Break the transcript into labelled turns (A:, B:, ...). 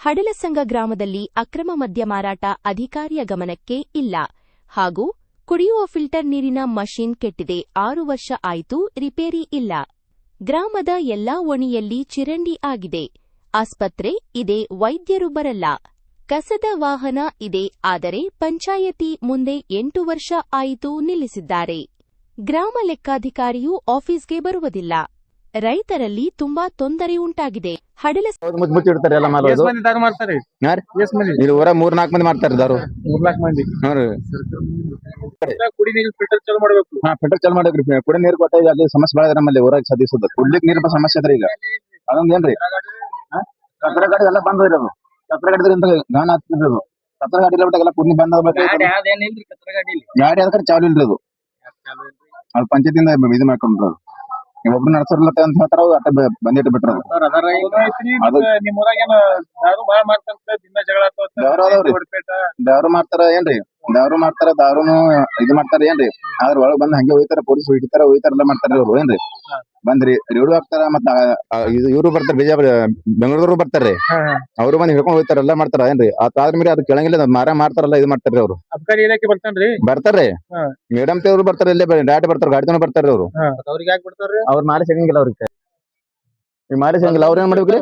A: ಹಡಲಸಂಗ ಗ್ರಾಮದಲ್ಲಿ ಅಕ್ರಮ ಮದ್ಯ ಮಾರಾಟ ಅಧಿಕಾರಿಯ ಗಮನಕ್ಕೆ ಇಲ್ಲ ಹಾಗೂ ಕುಡಿಯುವ ಫಿಲ್ಟರ್ ನೀರಿನ ಮಷೀನ್ ಕೆಟ್ಟಿದೆ. 6 ವರ್ಷ ಆಯ್ತು, ರಿಪೇರಿ ಇಲ್ಲ. ಗ್ರಾಮದ ಎಲ್ಲಾ ಓಣಿಯಲ್ಲಿ ಚಿರಂಡಿ ಆಗಿದೆ. ಆಸ್ಪತ್ರೆ ಇದೆ, ವೈದ್ಯರು ಬರಲ್ಲ. ಕಸದ ವಾಹನ ಇದೆ, ಆದರೆ ಪಂಚಾಯತಿ ಮುಂದೆ 8 ವರ್ಷ ಆಯಿತು ನಿಲ್ಲಿಸಿದ್ದಾರೆ. ಗ್ರಾಮ ಲೆಕ್ಕಾಧಿಕಾರಿಯೂ ಆಫೀಸ್ಗೆ ಬರುವುದಿಲ್ಲ. ರೈತರಲ್ಲಿ ತುಂಬಾ ತೊಂದರೆ ಉಂಟಾಗಿದೆ.
B: ಮುಚ್ಚಿಡ್ತಾರೆ ಎಲ್ಲ ಮಾಲ್ ಇದು. ಇಲ್ಲಿ ಊರ 3-4 ಮಂದಿ ಮಾಡ್ತಾರೆ ದಾರು.
C: 3-4 ಮಂದಿ ಕುಡಿ ನೀರು ಫಿಲ್ಟರ್ ಚಾಲು ಮಾಡಬೇಕು.
B: ಫಿಲ್ಟರ್ ಚಾಲು ಮಾಡ್ಬೇಕ್ರಿ. ಕುಡಿ ನೀರು ಕೊಟ್ಟ ಅಲ್ಲಿ ಸಮಸ್ಯೆ ಬಾಳ ನಮ್ಮಲ್ಲಿ ಊರಾಗ ಸದಿಸೋದು. ಕುಡ್ಲಿಕ್ಕೆ ನೀರಿನ ಸಮಸ್ಯೆ ಅದ್ರ ಈಗ. ಅದೊಂದ್ ಏನ್ರಿ ಕತ್ತರ ಗಾಡಿ ಎಲ್ಲ ಬಂದ್ ಇರೋದು. ಕತ್ತರ ಗಾಡಿದ್ರಿಂದ ಗಾಣ ಹತ್ತಿರೋದು. ಕತ್ತರ ಗಾಡಿ ಎಲ್ಲ ಕುಡಿ ಬಂದ್ ಗಾಡಿ ಅದಕ್ಕೆ ಚಾಲು ಇಲ್ರಿ ಅದು. ಅದು ಪಂಚಾಯತಿಂದ ಇದು ಮಾಡ್ಕೊಂಡ್ರು. ಒಬ್ರು ನಡ್ಸರ್ಲತ್ತ ಅಂತ ಹೇಳ್ತಾರ, ಅಟ್ಟ ಬಂದಿಟ್ಟು ಬಿಟ್ರ. ದಾರು ಮಾಡ್ತಾರ ಏನ್ರಿ, ದಾರು ಮಾಡ್ತಾರ, ದಾರುನು ಇದು ಮಾಡ್ತಾರ ಏನ್ರಿ. ಆದ್ರ ಒಳಗ್ ಬಂದ್ ಹಂಗೆ ಹೋಯ್ತಾರ, ಪೊಲೀಸ್ ಹಿಡಿತಾರ, ಹೋಯ್ತಾರ ಎಲ್ಲ ಮಾಡ್ತಾರ ಅವ್ರು ಏನ್ರಿ. ಬಂದ್ರಿ ರೇಡು ಹಾಕ್ತಾರ. ಮತ್ತ ಇವ್ರು ಬರ್ತಾರ, ಬೆಂಗಳೂರು ಬರ್ತಾರ್ರಿ. ಅವ್ರು ಬಂದ್ ಹಿಡ್ಕೊಂಡ್ ಹೋಯ್ತಾರ, ಎಲ್ಲ ಮಾಡ್ತಾರ ಏನ್ರಿ. ಆದ್ರ ಮೇಲೆ ಅದ್ ಕೆಳಂಗಿಲ್ಲ, ಮಾರ ಮಾಡ್ತಾರಲ್ಲ, ಇದು ಮಾಡ್ತಾರ್ರಿ ಅವ್ರು.
C: ಅಬ್ಕಾರಿ ಇಲಾಖೆ
B: ಬರ್ತಾರ್ರಿ. ಮೇಡಮ್ ತೇವ್ರು ಬರ್ತಾರ, ಇಲ್ಲೇ ಡಾಟಿ ಬರ್ತಾರ, ಗಾಡಿ ತಗೊಂಡ್ ಬರ್ತಾರ್ರಿ ಅವ್ರು.
C: ಅವ್ರಿಗೆ ಯಾಕೆ ಬಿಡ್ತಾರ್ರಿ?
B: ಅವ್ರ ಮಾರಿ ಸಿಗಂಗಿಲ್ಲ ಅವ್ರಿಗೆ. ಮಾರಿ ಸಿಗಂಗಿಲ್ಲ, ಅವ್ರ ಏನ್ ಮಾಡ್ಬೇಕ್ರಿ?